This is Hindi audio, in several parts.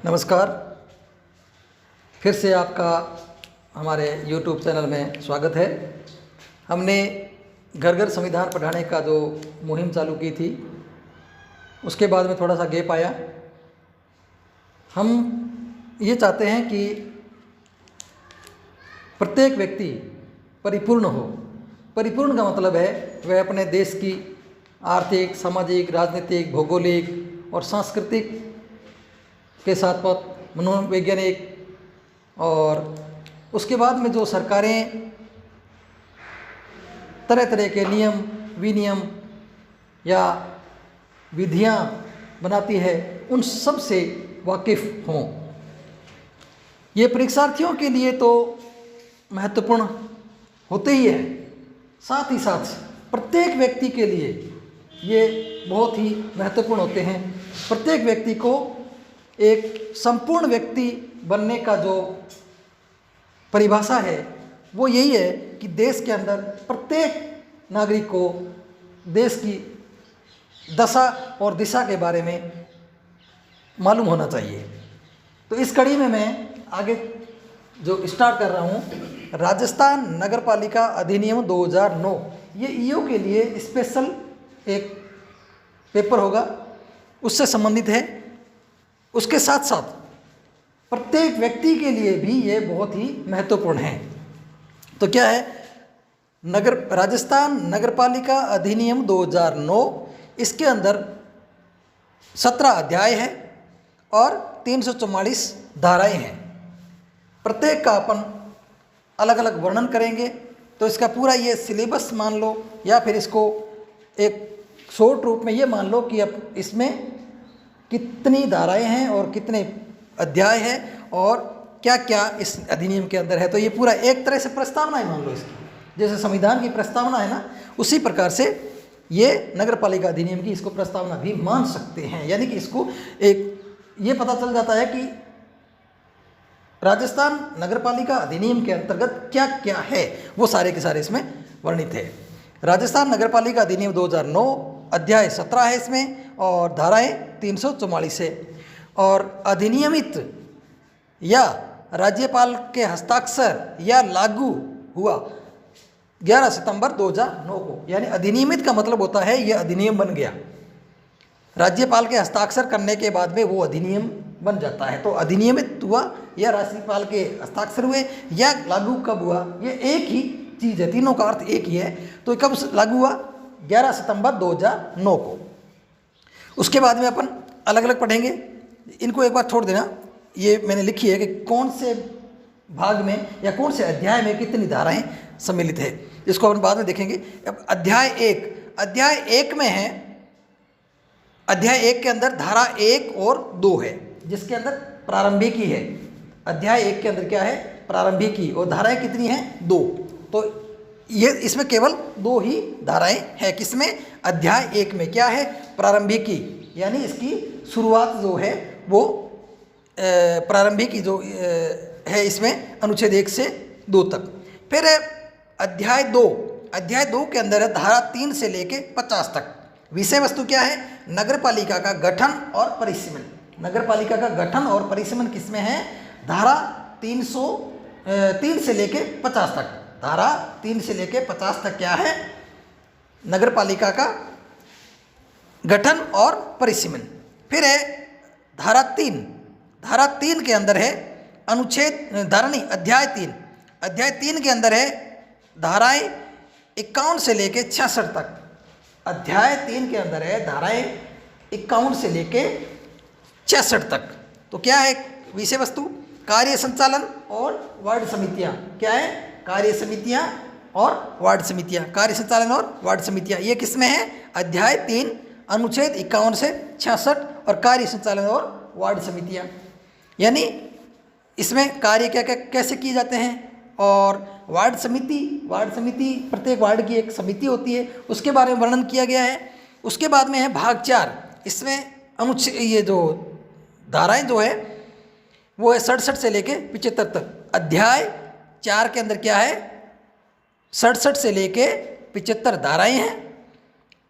नमस्कार। फिर से आपका हमारे YouTube चैनल में स्वागत है। हमने घर घर संविधान पढ़ाने का जो मुहिम चालू की थी, उसके बाद में थोड़ा सा गैप आया। हम ये चाहते हैं कि प्रत्येक व्यक्ति परिपूर्ण हो। परिपूर्ण का मतलब है वह अपने देश की आर्थिक, सामाजिक, राजनीतिक, भौगोलिक और सांस्कृतिक के साथ साथ मनोवैज्ञानिक और उसके बाद में जो सरकारें तरह तरह के नियम विनियम या विधियां बनाती है, उन सब से वाकिफ़ हों। ये परीक्षार्थियों के लिए तो महत्वपूर्ण होते ही है, साथ ही साथ प्रत्येक व्यक्ति के लिए ये बहुत ही महत्वपूर्ण होते हैं। प्रत्येक व्यक्ति को एक संपूर्ण व्यक्ति बनने का जो परिभाषा है वो यही है कि देश के अंदर प्रत्येक नागरिक को देश की दशा और दिशा के बारे में मालूम होना चाहिए। तो इस कड़ी में मैं आगे जो स्टार्ट कर रहा हूँ, राजस्थान नगरपालिका अधिनियम 2009, ये ईओ के लिए स्पेशल एक पेपर होगा, उससे संबंधित है। उसके साथ साथ प्रत्येक व्यक्ति के लिए भी ये बहुत ही महत्वपूर्ण है। तो क्या है राजस्थान नगरपालिका अधिनियम 2009, इसके अंदर 17 अध्याय है और 344 धाराएं हैं। प्रत्येक का अपन अलग अलग वर्णन करेंगे। तो इसका पूरा ये सिलेबस मान लो, या फिर इसको एक शॉर्ट रूप में ये मान लो कि अब इसमें कितनी धाराएं हैं और कितने अध्याय हैं और क्या क्या इस अधिनियम के अंदर है। तो ये पूरा एक तरह से प्रस्तावना है, मान लो इसकी, जैसे संविधान की प्रस्तावना है ना, उसी प्रकार से ये नगरपालिका अधिनियम की इसको प्रस्तावना भी मान सकते हैं। यानी कि इसको एक ये पता चल जाता है कि राजस्थान नगरपालिका अधिनियम के अंतर्गत क्या क्या है, वो सारे के सारे इसमें वर्णित है। राजस्थान नगरपालिका अधिनियम 2009 अध्याय 17 है इसमें और धाराएं 344 है। और अधिनियमित या राज्यपाल के हस्ताक्षर या लागू हुआ 11 सितंबर 2009 को। यानी अधिनियमित का मतलब होता है ये अधिनियम बन गया। राज्यपाल के हस्ताक्षर करने के बाद में वो अधिनियम बन जाता है। तो अधिनियमित हुआ या राज्यपाल के हस्ताक्षर हुए या लागू कब हुआ, ये एक ही चीज़ है, तीनों का अर्थ एक ही है। तो कब लागू हुआ? 11 सितंबर 2009 को। उसके बाद में अपन अलग अलग पढ़ेंगे। इनको एक बार छोड़ देना, ये मैंने लिखी है कि कौन से भाग में या कौन से अध्याय में कितनी धाराएं सम्मिलित है, इसको अपन बाद में देखेंगे। अब अध्याय 1 में है, अध्याय 1 के अंदर धारा 1 और 2 है, जिसके अंदर प्रारंभिकी है। अध्याय 1 के अंदर क्या है? प्रारंभिकी। और धाराएं कितनी हैं? 2। तो ये इसमें केवल 2 ही धाराएं हैं। किसमें? अध्याय 1 में क्या है? प्रारंभिकी, यानी इसकी शुरुआत जो है वो प्रारंभिकी जो है इसमें अनुच्छेद 1 से 2 तक। फिर अध्याय 2 के अंदर है धारा 3 से लेके 50 तक। विषय वस्तु क्या है? नगरपालिका का गठन और परिसीमन। नगरपालिका का गठन और परिसीमन किसमें है? धारा 303 से लेके 50 तक। धारा 3 से लेके 50 तक क्या है? नगरपालिका का गठन और परिसीमन। फिर है धारा 3 के अंदर है अध्याय 3 के अंदर है धाराएं 51 से लेके 66 तक। अध्याय 3 के अंदर है धाराएं 51 से लेके 66 तक। तो क्या है विषय वस्तु? कार्य संचालन और वार्ड समितियां। क्या है? कार्य समितियां और वार्ड समितियां। कार्य संचालन और वार्ड समितियां ये किसमें है? अध्याय 3 अनुच्छेद 51 से 66 और कार्य संचालन और वार्ड समितियां। यानी इसमें कार्य क्या क्या कैसे किए जाते हैं। और वार्ड समिति प्रत्येक वार्ड की एक समिति होती है, उसके बारे में वर्णन किया गया है। उसके बाद में है भाग 4, इसमें ये जो धाराएं जो है वो है 67 से लेके 75 तक। अध्याय 4 के अंदर क्या है? 67 से लेके 75 धाराएं हैं।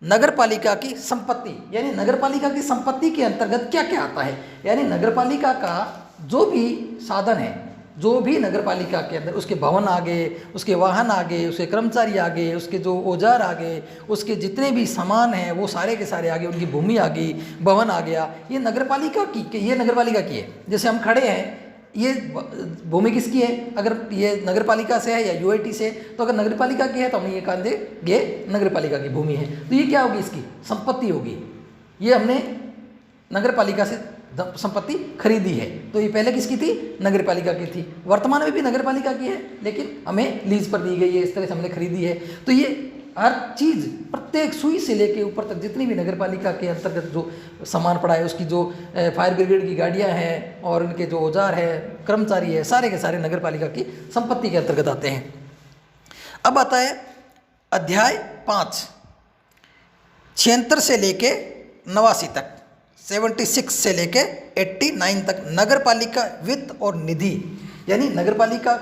नगर पालिका की संपत्ति, यानी नगर पालिका की संपत्ति के अंतर्गत क्या क्या आता है, यानी नगर पालिका का जो भी साधन है, जो भी नगर पालिका के अंदर, उसके भवन आ गए, उसके वाहन आ गए, उसके कर्मचारी आ गए, उसके जो औजार आ गए, उसके जितने भी सामान हैं वो सारे के सारे आ गए, उनकी भूमि आ गई, भवन आ गया, ये नगर पालिका की, ये नगर पालिका की है। जैसे हम खड़े हैं, ये भूमि किसकी है, अगर ये नगर पालिका से है या यूआईटी से, तो अगर नगर पालिका की है तो हम ये कह दें ये नगर पालिका की भूमि है, तो ये क्या होगी, इसकी संपत्ति होगी। ये हमने नगर पालिका से संपत्ति खरीदी है, तो ये पहले किसकी थी, नगर पालिका की थी, वर्तमान में भी नगर पालिका की है, लेकिन हमें लीज पर दी गई है, इस तरह से हमने खरीदी है। तो ये हर चीज़, प्रत्येक सुई से लेके ऊपर तक जितनी भी नगर पालिका के अंतर्गत जो सामान पड़ा है, उसकी जो फायर ब्रिगेड की गाड़ियां हैं और उनके जो औजार है, कर्मचारी है, सारे के सारे नगर पालिका की संपत्ति के अंतर्गत आते हैं। अब आता है अध्याय 5, 76 से लेके 89 तक, 76 से लेके 89 तक, नगर पालिका वित्त और निधि, यानी नगर पालिका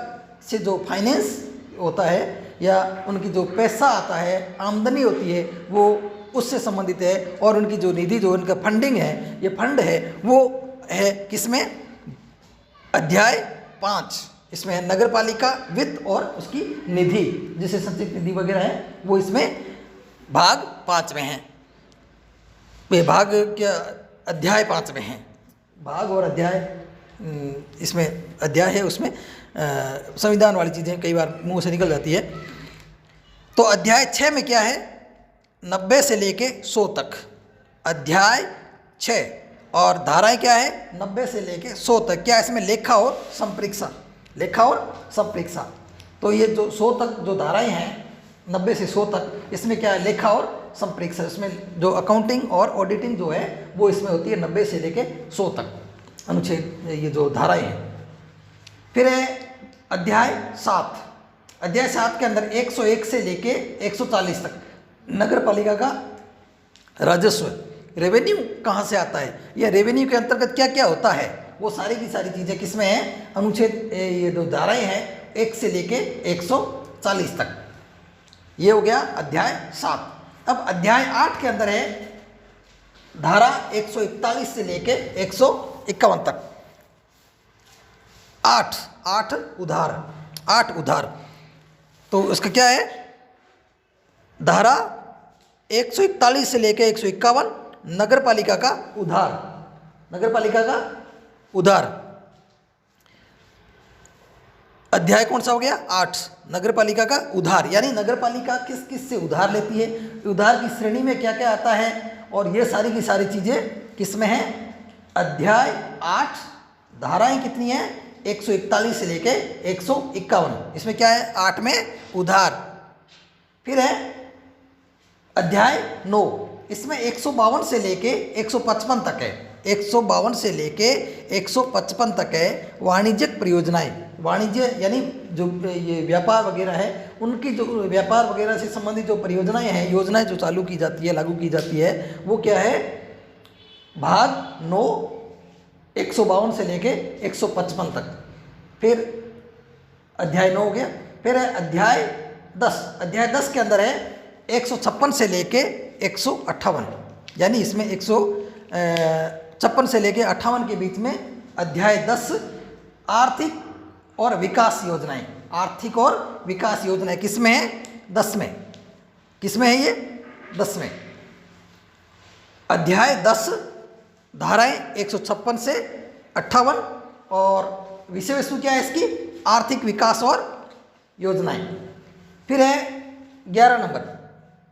से जो फाइनेंस होता है या उनकी जो पैसा आता है, आमदनी होती है, वो उससे संबंधित है, और उनकी जो निधि, जो उनका फंडिंग है, ये फंड है, वो है किसमें, अध्याय 5, इसमें है नगर पालिका वित्त और उसकी निधि, जिसे संचित निधि वगैरह है, वो इसमें भाग 5 में है। ये भाग क्या, अध्याय 5 में है, भाग और अध्याय, इसमें अध्याय है, उसमें संविधान वाली चीज़ें कई बार मुंह से निकल जाती है। तो अध्याय 6 में क्या है, 90 से लेके 100 तक, अध्याय 6, और धाराएं क्या है, 90 से लेके 100 तक। क्या इसमें लेखा और संप्रेक्षा, लेखा और संप्रेक्षा। तो ये जो 100 तक जो धाराएं हैं, 90 से 100 तक, इसमें क्या है, लेखा और संप्रेक्षा। इसमें जो अकाउंटिंग और ऑडिटिंग जो है वो इसमें होती है 90 से लेके 100 तक अनुच्छेद, ये जो धाराएं हैं। फिर है अध्याय 7, अध्याय 7 के अंदर 101 से लेके 140 तक नगर पालिका का राजस्व, रेवेन्यू कहाँ से आता है, या रेवेन्यू के अंतर्गत क्या क्या होता है, वो सारी की सारी चीज़ें किसमें हैं, अनुच्छेद, ये जो धाराएं हैं 1 से लेके 140 तक। ये हो गया अध्याय 7। अब अध्याय 8 के अंदर है धारा 141 से लेके 151 तक, 8 उधार। तो उसका क्या है, धारा 141 से लेके 151, नगर पालिका का उधार, नगर पालिका का उधार। अध्याय कौन सा हो गया, 8, नगर पालिका का उधार, यानी नगर पालिका किस किस से उधार लेती है, उधार की श्रेणी में क्या क्या आता है, और ये सारी की सारी चीज़ें किस में हैं, अध्याय 8, धाराएं कितनी हैं, 141 से लेके 151, इसमें क्या है, 8 में उधार। फिर है अध्याय 9, इसमें 152 से लेके 155 तक है, 152 से लेके 155 तक है वाणिज्यिक परियोजनाएं। वाणिज्य यानी जो ये व्यापार वगैरह है, उनकी जो व्यापार वगैरह से संबंधित जो परियोजनाएं हैं, योजनाएं जो चालू की जाती है, लागू की जाती है, वो क्या है, भाग 9, 152 से लेके 155 तक। फिर अध्याय 9 हो गया। फिर है अध्याय 10, अध्याय 10 के अंदर है 156 से लेके 158, यानी इसमें 156 से लेके 58 के बीच में अध्याय 10, आर्थिक और विकास योजनाएं, आर्थिक और विकास योजनाएं किसमें है, 10 में, किसमें है ये, 10 में। अध्याय 10, धाराएं 156 से 58, और विषय वस्तु क्या है इसकी, आर्थिक विकास और योजनाएं। फिर है 11 नंबर,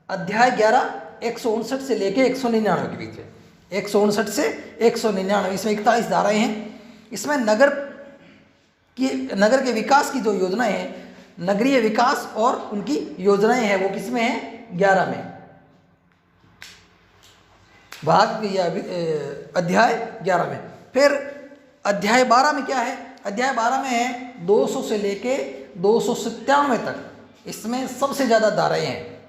अध्याय 11, 159 से लेके 199 के बीच में, 159 से 199, इसमें 41 धाराएं हैं। इसमें नगर के विकास की जो योजनाएं हैं, नगरीय विकास और उनकी योजनाएं हैं, वो किसमें है, 11 में, भाग या अध्याय 11 में। फिर अध्याय 12 में क्या है, अध्याय 12 में है 200 से लेके 297 तक, इसमें सबसे ज़्यादा धाराएं हैं,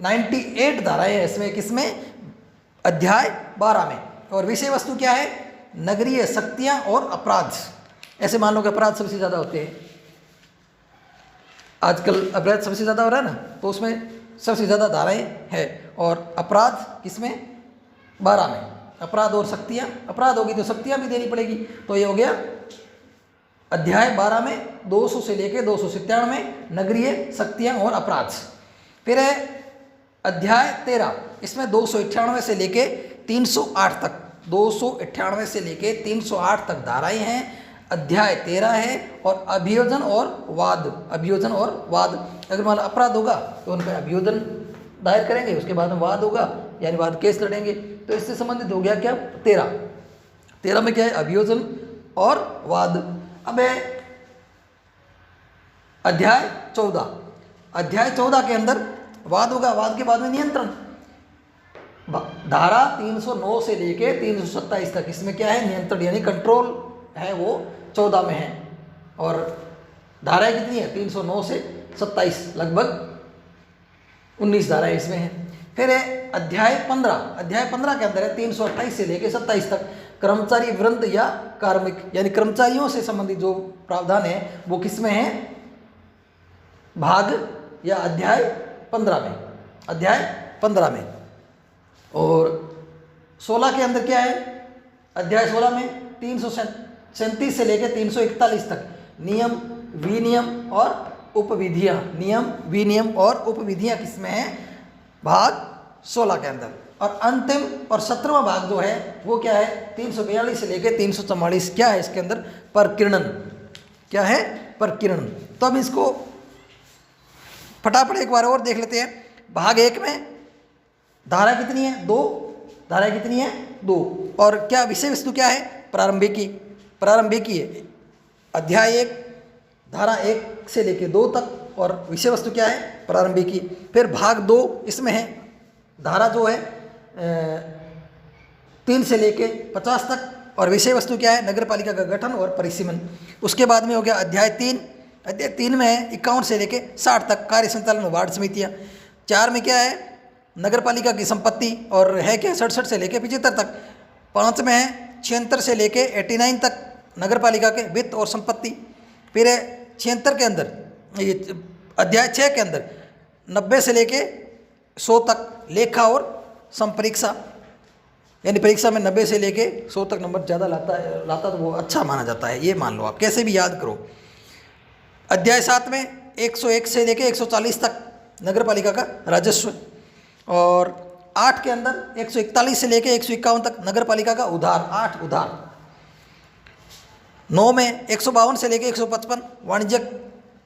98 धाराएं हैं इसमें, किसमें, अध्याय 12 में। और विषय वस्तु क्या है, नगरीय शक्तियां और अपराध। ऐसे मान लो कि अपराध सबसे ज़्यादा होते हैं, आजकल अपराध सबसे ज़्यादा हो रहा है ना, तो उसमें सबसे ज़्यादा धाराएं हैं। और अपराध किसमें, 12 में। अपराध और शक्तियाँ, अपराध होगी तो शक्तियाँ भी देनी पड़ेगी। तो ये हो गया अध्याय 12 में 200 से लेके 297 नगरीय शक्तियाँ और अपराध। फिर है अध्याय 13, इसमें 298 से लेके 308 तक, 298 से लेके 308 तक धाराएं हैं। अध्याय 13 है और अभियोजन और वाद, अभियोजन और वाद। अगर मान अपराध होगा तो उन पर अभियोजन दायर करेंगे, उसके बाद में वाद होगा यानी वाद केस लड़ेंगे। तो इससे संबंधित हो गया क्या 13 में क्या है, अभियोजन और वाद। अब है अध्याय 14, अध्याय 14 के अंदर वाद होगा, वाद के बाद में नियंत्रण। धारा 309 से लेके 327 तक इसमें क्या है, नियंत्रण यानी कंट्रोल है, वो 14 में है। और धाराएं कितनी है, 309 से 27, लगभग 19 धाराएं इसमें हैं। फिर है अध्याय 15, अध्याय 15 के अंदर है 328 से लेके 27 तक कर्मचारी वृंद या कार्मिक यानी कर्मचारियों से संबंधित जो प्रावधान है वो किसमें है, भाग या अध्याय 15 में, अध्याय 15 में। और 16 के अंदर क्या है, अध्याय 16 में 337 से लेकर 341 तक नियम विनियम और उपविधियाँ, नियम विनियम और उपविधियाँ किसमें हैं, भाग 16 के अंदर। और अंतिम और 17वां भाग जो है वो क्या है, 342 से लेकर 344 क्या है इसके अंदर, प्रकीर्णन, क्या है, प्रकीर्णन। तो अब इसको फटाफट एक बार और देख लेते हैं। भाग 1 में धारा कितनी है, 2, धारा कितनी है, 2। और क्या विषय वस्तु क्या है, प्रारंभिकी, प्रारंभिकी है। अध्याय 1 धारा 1 से लेके 2 तक और विषय वस्तु क्या है, प्रारंभिकी। फिर भाग 2 इसमें है धारा जो है 3 से लेके 50 तक और विषय वस्तु क्या है, नगर पालिका का गठन और परिसीमन। उसके बाद में हो गया अध्याय 3, अध्याय 3 में है 51 से लेके 60 तक कार्य संचालन वार्ड समितियाँ। 4 में क्या है, नगर पालिका की संपत्ति और है क्या, 67 से लेके 75 तक। 5 में है 76 से लेके 89 तक नगर पालिका के वित्त और संपत्ति। फिर है 76 के अंदर ये अध्याय 6 के अंदर 90 से लेके 100 तक लेखा और संपरीक्षा यानी परीक्षा में 90 से लेके 100 तक नंबर ज़्यादा लाता तो वो अच्छा माना जाता है, ये मान लो आप, कैसे भी याद करो। अध्याय 7 में 101 से लेके 140 तक नगर पालिका का राजस्व। और 8 के अंदर 141 से लेके 151 तक नगर पालिका का उधार, 8 उधार। 9 में 152 से लेके 155 वाणिज्यिक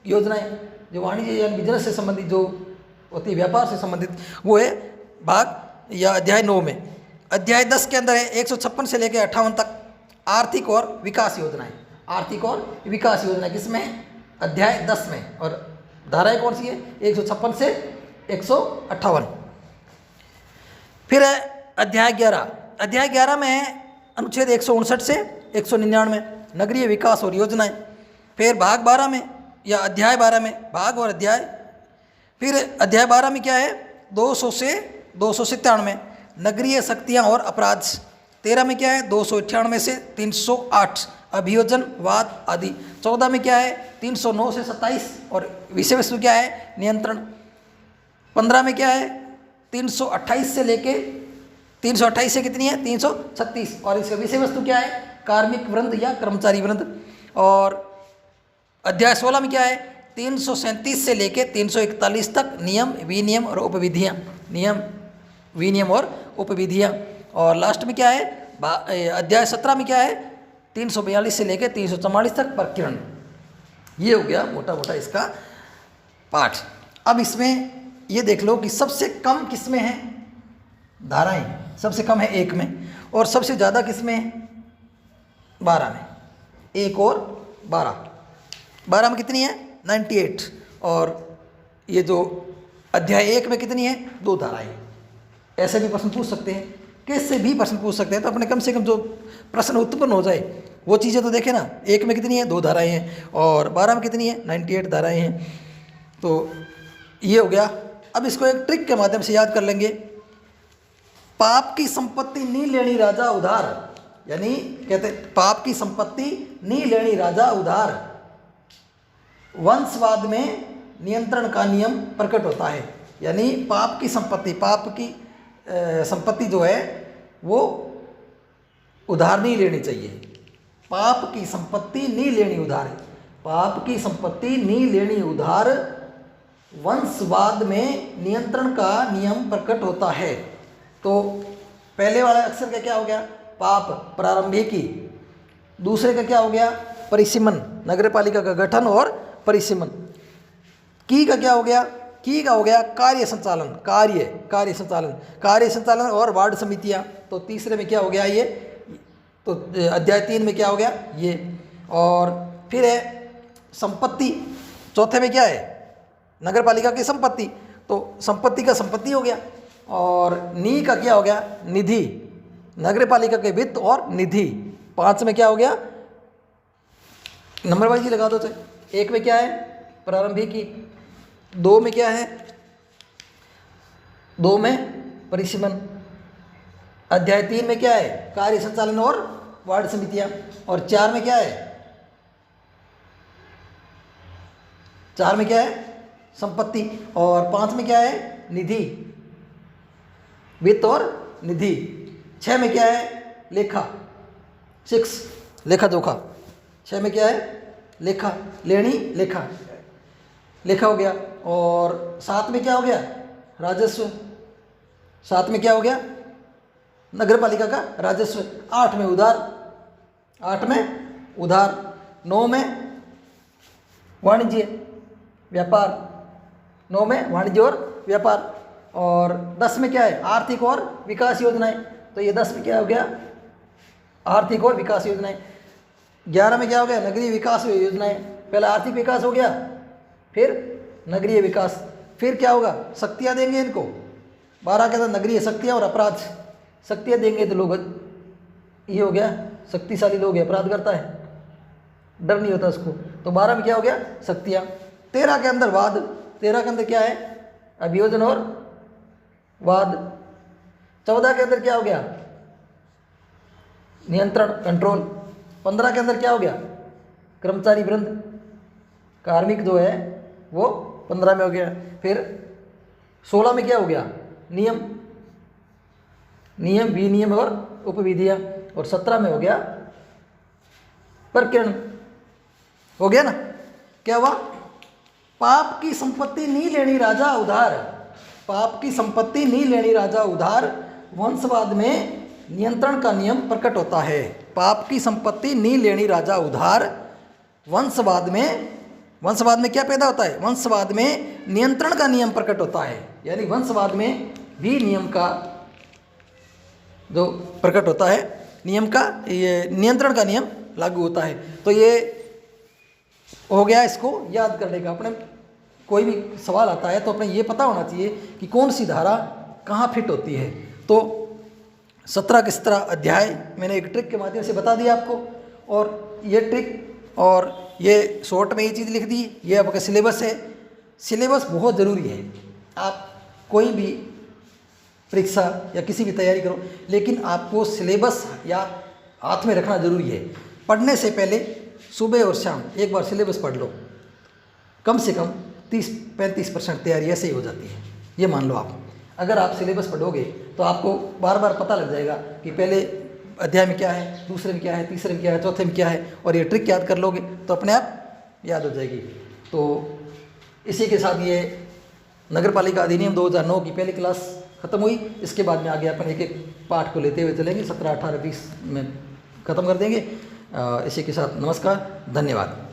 योजनाएं, जो वाणिज्य यानी बिजनेस से संबंधित जो होती है, व्यापार से संबंधित, वो है भाग या अध्याय 9 में। अध्याय 10 के अंदर है 156 से लेकर 58 तक आर्थिक और विकास योजनाएं, आर्थिक और विकास योजना किसमें है, अध्याय 10 में। और धाराएं कौन सी है, 156 से 158। फिर है अध्याय 11, अध्याय 11 में है अनुच्छेद 159 से 199 नगरीय विकास और योजनाएं। फिर भाग 12 में या अध्याय 12 में भाग और अध्याय। फिर अध्याय 12 में क्या है, 200 से 297 नगरीय शक्तियाँ और अपराध। 13 में क्या है, 298 से 308 अभियोजन वाद आदि। 14 में क्या है, 309 से 27 और विषय वस्तु क्या है, नियंत्रण। 15 में क्या है, 328 से लेके 328 से कितनी है, 336 और इसका विषय वस्तु क्या है, कार्मिक वृंद या कर्मचारी वृंद। और अध्याय 16 में क्या है, 337 से लेके 341 तक नियम विनियम और उपविधियाँ, नियम विनियम और उपविधियाँ। और लास्ट में क्या है, अध्याय 17 में क्या है, 342 से लेके 344 तक प्रकीर्णन। ये हो गया मोटा मोटा इसका पाठ। अब इसमें ये देख लो कि सबसे कम किस में है, धाराएं सबसे कम है 1 में और सबसे ज़्यादा किस में है, 12 में। 1 और 12 में कितनी है, 98। और ये जो अध्याय 1 में कितनी है, 2 धाराएं। ऐसे भी प्रश्न पूछ सकते हैं, कैसे भी प्रश्न पूछ सकते हैं, तो अपने कम से कम जो प्रश्न उत्पन्न हो जाए वो चीज़ें तो देखें ना। 1 में कितनी है, 2 धाराएं हैं और 12 में कितनी है, 98 धाराएं हैं। तो ये हो गया। अब इसको एक ट्रिक के माध्यम से याद कर लेंगे। पाप की संपत्ति नी लेनी राजा उधार, यानी कहते पाप की संपत्ति नी लेनी राजा उधार। वंशवाद में नियंत्रण का नियम प्रकट होता है, यानी पाप की संपत्ति, पाप की संपत्ति जो है वो उधार नहीं लेनी चाहिए। पाप की संपत्ति नहीं लेनी उधार, पाप की संपत्ति नहीं लेनी उधार, वंशवाद में नियंत्रण का नियम प्रकट होता है। तो पहले वाला अक्षर का क्या हो गया, पाप प्रारंभिकी, दूसरे का क्या हो गया, परिसीमन, नगरपालिका का गठन और परिसीमन। की का क्या हो गया, की का हो गया कार्य संचालन, कार्य संचालन और वार्ड समितियां। तो तीसरे में क्या हो गया ये, तो अध्याय 3 में क्या हो गया ये। और फिर है संपत्ति, चौथे में क्या है, नगरपालिका की संपत्ति, तो संपत्ति का संपत्ति हो गया। और नी का क्या हो गया, निधि, नगरपालिका के वित्त और निधि। 5 में क्या हो गया, नंबर वाइज ही लगा दो। तो 1 में क्या है, प्रारंभिकी, 2 में क्या है, 2 में परिसीमन, अध्याय 3 में क्या है, कार्य संचालन और वार्ड समितियां, और 4 में क्या है, 4 में क्या है, संपत्ति, और 5 में क्या है, निधि, वित्त और निधि। 6 में क्या है, लेखा, 6 लेखा जोखा, 6 में क्या है, लेखा, लेनी लेखा, लेखा हो गया। और 7 में क्या हो गया, राजस्व, 7 में क्या हो गया, नगरपालिका का राजस्व। 8 में उधार, 8 में उधार। 9 में वाणिज्य व्यापार, 9 में वाणिज्य और व्यापार। और 10 में क्या है, आर्थिक और विकास योजनाएं। तो ये 10 में क्या हो गया, आर्थिक और विकास योजनाएं। 11 में क्या हो गया, नगरीय विकास योजनाएं। पहला आर्थिक विकास हो गया, फिर नगरीय विकास, फिर क्या होगा, शक्तियाँ देंगे इनको। 12 के अंदर नगरीय शक्तियाँ और अपराध, शक्तियाँ देंगे तो लोग, ये हो गया शक्तिशाली लोग, अपराध करता है, डर नहीं होता उसको। तो 12 में क्या हो गया, शक्तियाँ। 13 के अंदर वाद, 13 के अंदर क्या है, अभियोजन और वाद। 14 के अंदर क्या हो गया, नियंत्रण कंट्रोल। 15 के अंदर क्या हो गया, कर्मचारी वृंद, कार्मिक जो है वो 15 में हो गया। फिर 16 में क्या हो गया, नियम, नियम विनियम और उपविधियां। और 17 में हो गया प्रकरण, हो गया ना। क्या हुआ, पाप की संपत्ति नहीं लेनी राजा उधार, पाप की संपत्ति नहीं लेनी राजा उधार, वंशवाद में नियंत्रण का नियम प्रकट होता है। पाप की संपत्ति नहीं लेनी राजा उधार, वंशवाद में क्या पैदा होता है, वंशवाद में नियंत्रण का नियम प्रकट होता है। यानी वंशवाद में भी नियम का जो प्रकट होता है, नियम का, ये नियंत्रण का नियम लागू होता है। तो ये हो गया इसको याद करने का। अपने कोई भी सवाल आता है तो अपने ये पता होना चाहिए कि कौन सी धारा कहाँ फिट होती है। तो 17 के 17 अध्याय मैंने एक ट्रिक के माध्यम से बता दिया आपको, और ये ट्रिक और ये शॉर्ट में ये चीज़ लिख दी। ये आपका सिलेबस है, सिलेबस बहुत ज़रूरी है। आप कोई भी परीक्षा या किसी भी तैयारी करो, लेकिन आपको सिलेबस या हाथ में रखना ज़रूरी है। पढ़ने से पहले सुबह और शाम एक बार सिलेबस पढ़ लो, कम से कम 30-35% तैयारी ऐसे ही हो जाती है। ये मान लो आप, अगर आप सिलेबस पढ़ोगे तो आपको बार बार पता लग जाएगा कि पहले अध्याय में क्या है, दूसरे में क्या है, तीसरे में क्या है, चौथे में क्या है, और ये ट्रिक याद कर लोगे तो अपने आप याद हो जाएगी। तो इसी के साथ ये नगरपालिका अधिनियम 2009 की पहली क्लास ख़त्म हुई। इसके बाद में आगे अपन एक एक पाठ को लेते हुए चलेंगे, 17, 18, 20 में ख़त्म कर देंगे। इसी के साथ नमस्कार, धन्यवाद।